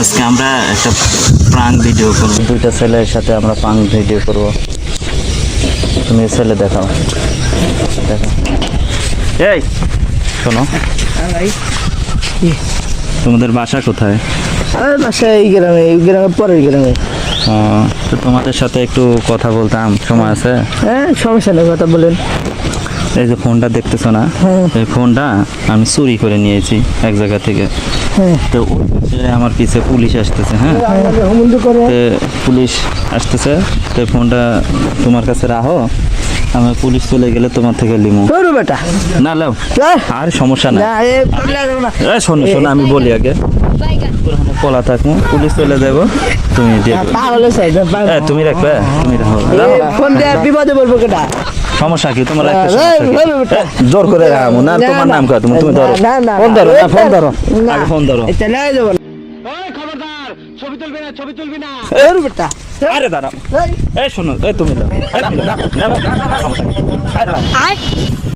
আজকে আমরা একটা প্রাঙ্ক ভিডিও করব, দুইটা ছেলের সাথে আমরা প্রাঙ্ক ভিডিও করব। তুমি ছেলে দেখাও, দেখো। এই শোনো, তোমাদের বাসা কোথায়? বাসা এই গ্রামে, এই গ্রামের পরের গ্রামে। তো তোমাদের সাথে একটু কথা বলতাম, সময় আছে? হ্যাঁ, সমস্যা নেই, কথা বলেন। এই যে ফোনটা দেখতেছো না, হ্যাঁ। এই ফোনটা আমি চুরি করে নিয়েছি এক জায়গা থেকে। হ্যাঁ। তো ওর পিছে আমার পিছে পুলিশ আসতেছে। হ্যাঁ, তো পুলিশ আসতেছে, তো ফোনটা তোমার কাছে রাখো, আমার পুলিশ চলে গেলে তোমার থেকে লিমু। বেটা না লাও, আর সমস্যা নাই। শোনো শোনো, আমি বলি আগে, পলা থাকবো, পুলিশ চলে যাবো, তুমি দিয়ে দেবে। তুমি রাখবে, তুমি রাখো। ফোন দিয়ে বিপদে বলবো কেটা? সমস্যা কি তোমার? একটা সমস্যা কি? জোর করে রাখবো না, তোমার নাম কত? তুমি ধরো, ফোন ধরো, না ফোন ধরো, আগে ফোন ধরো। খবরদার, ছবি তুলবি না, ছবি তুলবি না। বেটা আরে দাঁড়াও, এই শোনো, এই তুমি দাও,